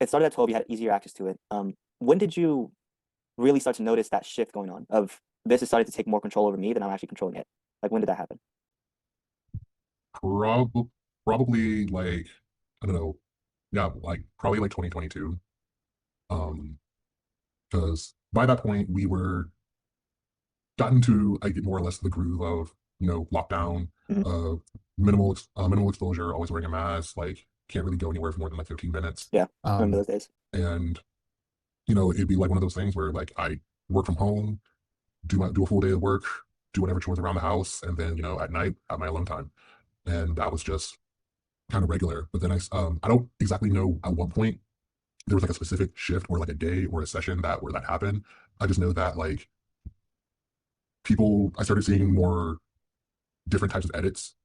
it started at 12, you had easier access to it. When did you really start to notice that shift going on of this is starting to take more control over me than I'm actually controlling it? Like when did that happen? Prob Probably like, I don't know, yeah, like probably like 2022. Um, because by that point we were gotten to I get more or less the groove of, lockdown, Mhm. uh, minimal exposure, always wearing a mask, like can't really go anywhere for more than like 15 minutes. Yeah, I remember Um, those days. and it'd be like one of those things where like I work from home, do a full day of work, do whatever chores around the house, and then at night have my alone time, and that was just kind of regular. But then I don't exactly know at what point there was like a specific shift or like a day or a session where that happened. I just know that like I started seeing more different types of edits,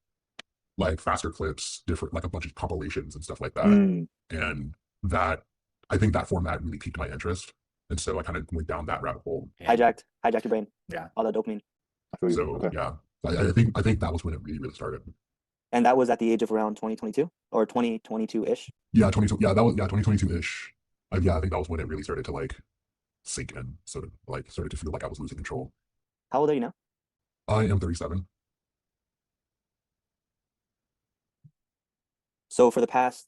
like faster clips, different like a bunch of compilations and stuff like that. Mm. And that I think that format really piqued my interest. And so I kind of went down that rabbit hole. And Hijacked your brain. yeah, All that dopamine. I feel you. so Okay. yeah, I think that was when it really started. And that was at the age of around 2022 or 2022-ish. Yeah, 22. Yeah, that was 2022 ish. Yeah, I think that was when it really started to like sink in. Sort of like started to feel like I was losing control. How old are you now? I am 37. So for the past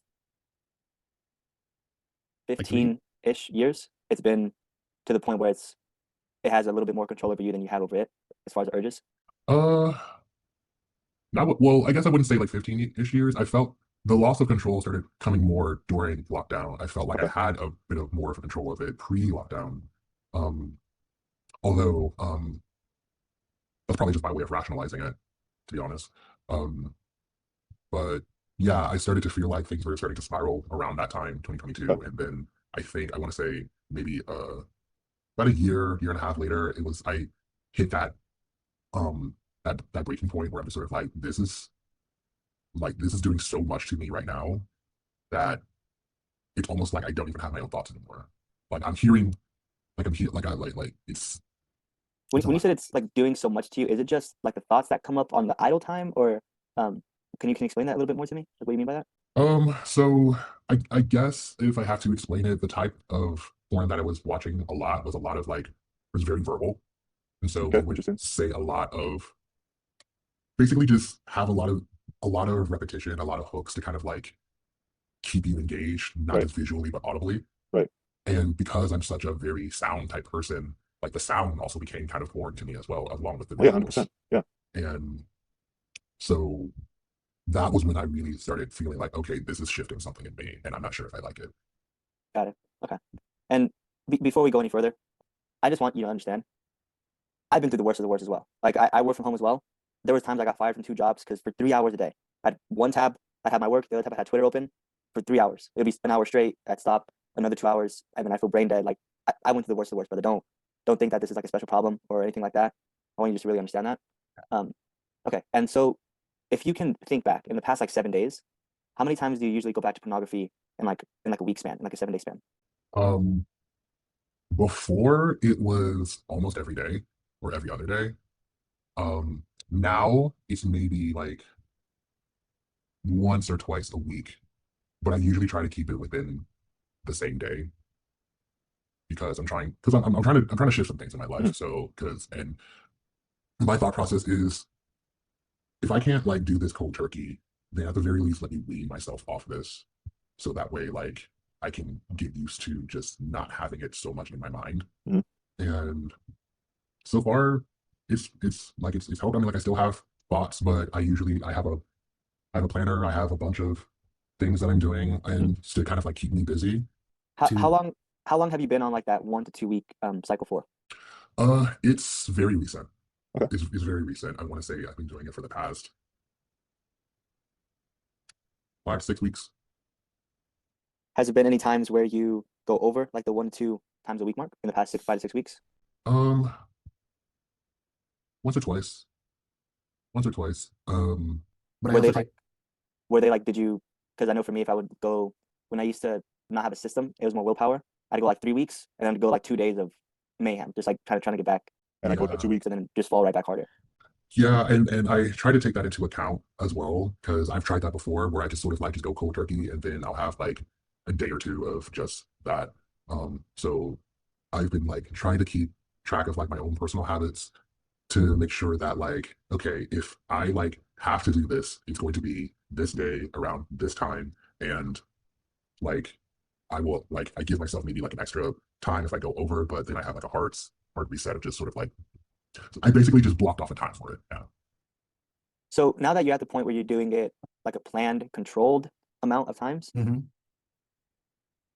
Like 3. 15-ish years, it's been to the point where it has a little bit more control over you than you have over it as far as urges. Uh, well, I guess I wouldn't say like 15-ish years. I felt the loss of control started coming more during lockdown. I felt like I Okay. had a bit of more of a control of it pre-lockdown. Um, although that's probably just by way of rationalizing it, to be honest. Um, but yeah, I started to feel like things were starting to spiral around that time, Okay. 2022, and then I want to say maybe about a year and a half later, I hit um that breaking point where I'm just sort of like this is doing so much to me right now that it's almost like I don't even have my own thoughts anymore. Like I'm hearing, like I'm here, like I like When it's a when you lot. said it's like doing so much to you, is it just like the thoughts that come up on the idle time, or um, can you explain that a little bit more to me? Like what do you mean by that? So I guess if I have to explain it, the type of porn that I was watching a lot was a lot of like it was very verbal, and so Okay. it would Interesting. say a lot of basically just have a lot of repetition, a lot of hooks to kind of like keep you engaged, not Right. just visually but audibly. Right. And because I'm such a very sound type person, like the sound also became kind of foreign to me as well, along with the Oh yeah. visuals. 100%. Yeah. And so that was when I really started feeling like, okay, this is shifting something in me, and I'm not sure if I like it. Got it. Okay. And before we go any further, I just want you to understand, I've been through the worst of the worst as well. Like I work from home as well. There was times I got fired from two jobs because for 3 hours a day, I had one tab I had my work, the other tab I had Twitter open for 3 hours. It'd be an hour straight. I'd stop another 2 hours, and then I feel brain dead. Like I went through the worst of the worst, brother. Don't think that this is like a special problem or anything like that. I want you to just really understand that. Um, okay. And so, if you can think back in the past like 7 days, how many times do you usually go back to pornography in like a week span, in like a 7 day span? Um, Before it was almost every day or every other day. Now it's maybe like once or twice a week, but I usually try to keep it within the same day because I'm trying to shift some things in my Mhm. life. So because and my thought process is if I can't like do this cold turkey, then at the very least let me wean myself off this. So that way like I can get used to just not having it so much in my mind. Mhm. And so far it's helped. I mean like I still have thoughts, but I have a planner, I have a bunch of things that I'm doing Mhm. and to kind of like keep me busy How how to long how long have you been on like that 1 to 2 week cycle for? it's very recent. Okay. It's very recent. I want to say I've been doing it for the past 5 6 weeks. Has there been any times where you go over like the 1 to 2 times a week mark in the past 5 to 6 weeks? Um once or twice. Once or twice. But I Were they also like take were they like did you because I know for me if I would go when I used to not have a system, it was more willpower. I'd go like 3 weeks and then go like 2 days of mayhem, just like trying to get back And I go to yeah. 2 weeks. and then just fall right back harder. Yeah, and I try to take that into account as well because I've tried that before where I just sort of like just go cold turkey and then I'll have like a day or two of just that. So I've been like trying to keep track of like my own personal habits to make sure that like, okay, if I like have to do this, it's going to be this day around this time. And like I will like I give myself maybe like an extra time if I go over, but then I have like a hard reset of just sort of like I basically just blocked off a time for it. Yeah. So now that you're at the point where you're doing it like a planned, controlled amount of times,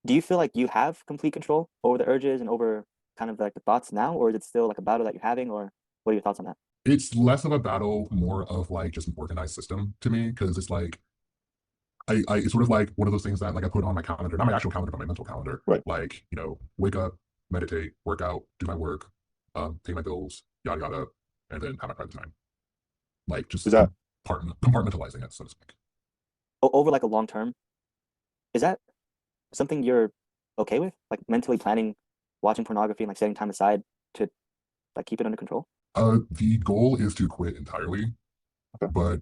do you feel like you have complete control over the urges and over kind of like the thoughts now, or is it still like a battle that you're having, or what are your thoughts on that? It's less of a battle, more of like just an organized system to me, because it's like I it's sort of like one of those things that like I put on my calendar, not my actual calendar, but my mental calendar. Right. Like, wake up, meditate, work out, do my work, pay my bills, yada yada, and then have my private time. Like just Is that compartmentalizing it, so to speak. Over like a long term, is that something you're okay with? Like mentally planning, watching pornography and like setting time aside to like keep it under control? The goal is to quit entirely, Okay. but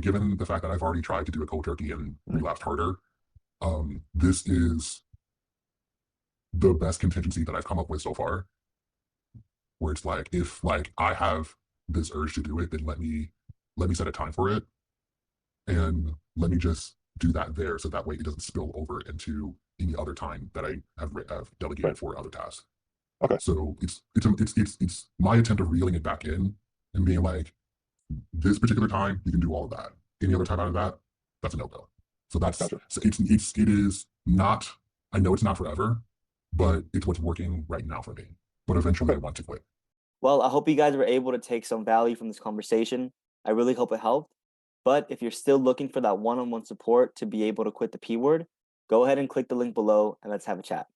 given the fact that I've already tried to do a cold turkey and relapsed harder, this is the best contingency that I've come up with so far. Where it's like, if like I have this urge to do it, then let me set a time for it, and let me just do that there, so that way it doesn't spill over into any other time that I have delegated Right. for other tasks. Okay. So it's my attempt of reeling it back in and being like, this particular time you can do all of that. Any other time out of that, that's a no go. So Gotcha. it is not. I know it's not forever, but it's what's working right now for me. But eventually, Okay. I want to quit. Well, I hope you guys were able to take some value from this conversation. I really hope it helped. But if you're still looking for that one on one support to be able to quit the P word, go ahead and click the link below and let's have a chat.